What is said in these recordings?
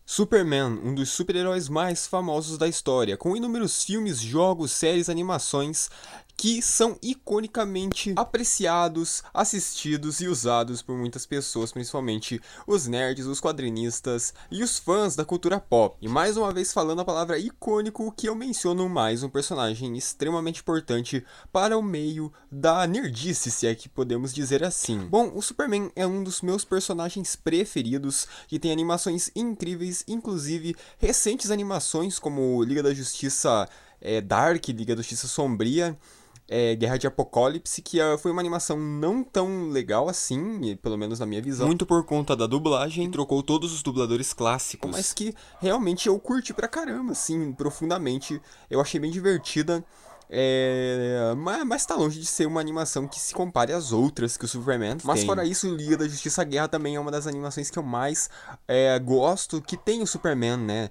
Superman, um dos super-heróis mais famosos da história, com inúmeros filmes, jogos, séries, animações que são iconicamente apreciados, assistidos e usados por muitas pessoas, principalmente os nerds, os quadrinistas e os fãs da cultura pop. E mais uma vez falando a palavra icônico, que eu menciono mais um personagem extremamente importante para o meio da nerdice, se é que podemos dizer assim. Bom, o Superman é um dos meus personagens preferidos, que tem animações incríveis, inclusive recentes animações como Liga da Justiça Dark, Liga da Justiça Sombria, Guerra de Apocalipse, que foi uma animação não tão legal assim, pelo menos na minha visão. Muito por conta da dublagem, trocou todos os dubladores clássicos, mas que realmente eu curti pra caramba, assim, profundamente. Eu achei bem divertida. Mas tá longe de ser uma animação que se compare às outras que o Superman tem. Mas fora isso, Liga da Justiça Guerra também é uma das animações que eu mais gosto, que tem o Superman, né?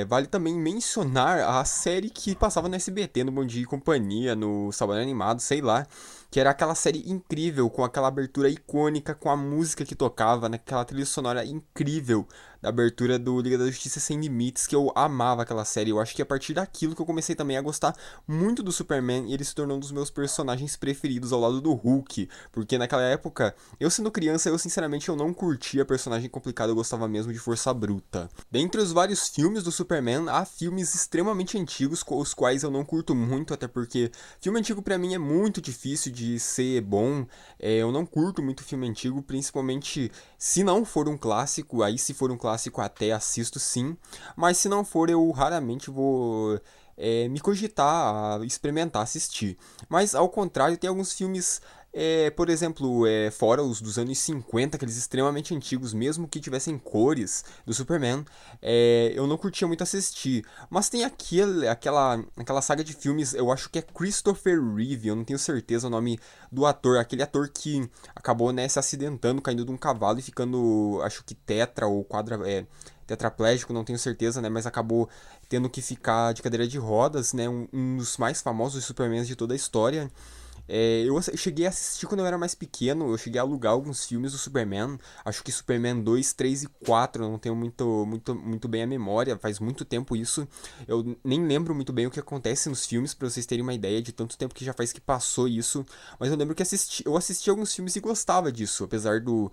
Vale também mencionar a série que passava no SBT, no Bom Dia e Companhia, no Sábado Animado, sei lá, que era aquela série incrível, com aquela abertura icônica, com a música que tocava, naquela trilha sonora incrível da abertura do Liga da Justiça Sem Limites, que eu amava aquela série. Eu acho que a partir daquilo que eu comecei também a gostar muito do Superman, e ele se tornou um dos meus personagens preferidos ao lado do Hulk, porque naquela época, eu sendo criança, eu sinceramente eu não curtia personagem complicado, eu gostava mesmo de força bruta. Dentre os vários filmes do Superman, há filmes extremamente antigos, os quais eu não curto muito, até porque filme antigo pra mim é muito difícil de ser bom. Eu não curto muito filme antigo, principalmente se não for um clássico. Aí se for um clássico até assisto sim, mas se não for eu raramente vou me cogitar a experimentar assistir. Mas ao contrário, tem alguns filmes, por exemplo, fora os dos anos 50, aqueles extremamente antigos, mesmo que tivessem cores do Superman, eu não curtia muito assistir. Mas tem aquela saga de filmes, eu acho que é Christopher Reeve, eu não tenho certeza o nome do ator, aquele ator que acabou, né, se acidentando, caindo de um cavalo e ficando, acho que tetra ou tetraplégico, não tenho certeza, né, mas acabou tendo que ficar de cadeira de rodas, né, um dos mais famosos Supermans de toda a história. Eu cheguei a assistir quando eu era mais pequeno, eu cheguei a alugar alguns filmes do Superman, acho que Superman 2, 3 e 4, eu não tenho muito bem a memória, faz muito tempo isso, eu nem lembro muito bem o que acontece nos filmes, pra vocês terem uma ideia de tanto tempo que já faz que passou isso, mas eu lembro que eu assisti alguns filmes e gostava disso, apesar do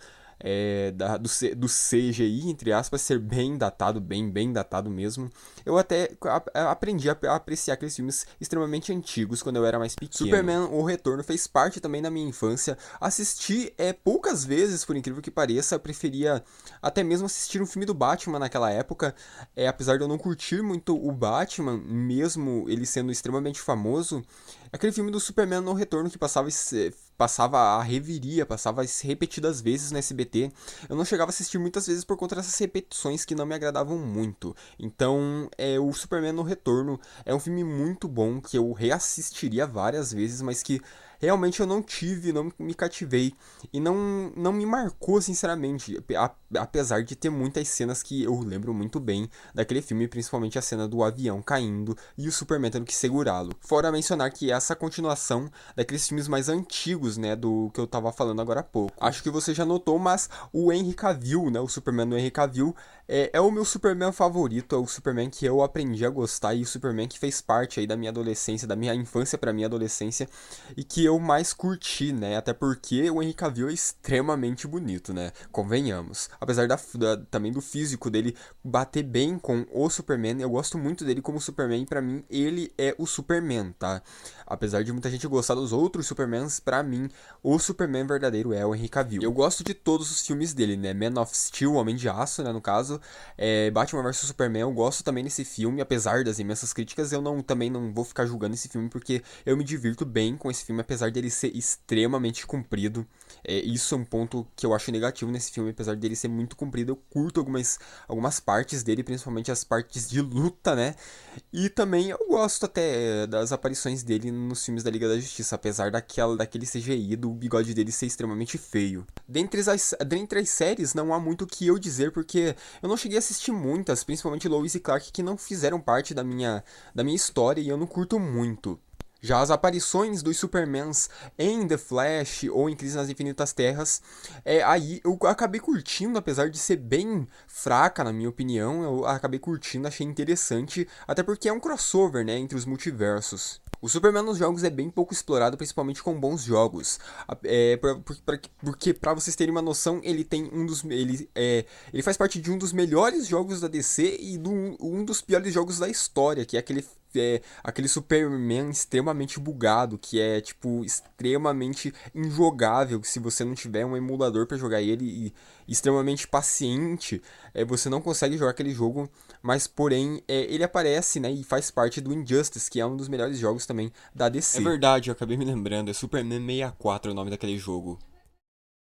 CGI, entre aspas, ser bem datado, bem datado mesmo. Eu até aprendi a apreciar aqueles filmes extremamente antigos quando eu era mais pequeno. Superman, O Retorno, fez parte também da minha infância. Assisti poucas vezes, por incrível que pareça. Eu preferia até mesmo assistir um filme do Batman naquela época. Apesar de eu não curtir muito o Batman, mesmo ele sendo extremamente famoso, aquele filme do Superman No Retorno que passava a reviria, passava repetidas vezes no SBT. Eu não chegava a assistir muitas vezes por conta dessas repetições que não me agradavam muito. Então, o Superman No Retorno é um filme muito bom que eu reassistiria várias vezes, mas que realmente eu não me cativei e não me marcou, sinceramente, apesar de ter muitas cenas que eu lembro muito bem daquele filme, principalmente a cena do avião caindo e o Superman tendo que segurá-lo. Fora mencionar que essa continuação daqueles filmes mais antigos, né, do que eu tava falando agora há pouco. Acho que você já notou, mas o Henry Cavill, né, o Superman do Henry Cavill, é o meu Superman favorito, é o Superman que eu aprendi a gostar e o Superman que fez parte aí da minha adolescência, da minha infância pra minha adolescência e que eu mais curti, né, até porque o Henry Cavill é extremamente bonito, né, convenhamos. Apesar também do físico dele bater bem com o Superman, eu gosto muito dele como Superman e pra mim ele é o Superman, tá? Apesar de muita gente gostar dos outros Supermans, pra mim o Superman verdadeiro é o Henry Cavill. Eu gosto de todos os filmes dele, né? Man of Steel, Homem de Aço, né, no caso. Batman vs Superman, eu gosto também desse filme, apesar das imensas críticas, eu também não vou ficar julgando esse filme, porque eu me divirto bem com esse filme, apesar dele ser extremamente comprido. Isso é um ponto que eu acho negativo nesse filme, apesar dele ser muito comprido, eu curto algumas partes dele, principalmente as partes de luta, né? E também eu gosto até das aparições dele nos filmes da Liga da Justiça, apesar daquele CGI do bigode dele ser extremamente feio. Dentre as séries, não há muito o que eu dizer, porque eu não cheguei a assistir muitas, principalmente Lois e Clark, que não fizeram parte da minha história e eu não curto muito. Já as aparições dos Supermans em The Flash ou em Crise nas Infinitas Terras, aí eu acabei curtindo, apesar de ser bem fraca, na minha opinião, eu acabei curtindo, achei interessante, até porque é um crossover, né, entre os multiversos. O Superman nos jogos é bem pouco explorado, principalmente com bons jogos. Porque, pra vocês terem uma noção, ele tem ele faz parte de um dos melhores jogos da DC e um dos piores jogos da história, que é aquele Superman extremamente bugado, que é, tipo, extremamente injogável. Se você não tiver um emulador pra jogar ele e extremamente paciente, você não consegue jogar aquele jogo. Mas, porém, ele aparece, né, e faz parte do Injustice, que é um dos melhores jogos também da DC. É verdade, eu acabei me lembrando, é Superman 64 o nome daquele jogo.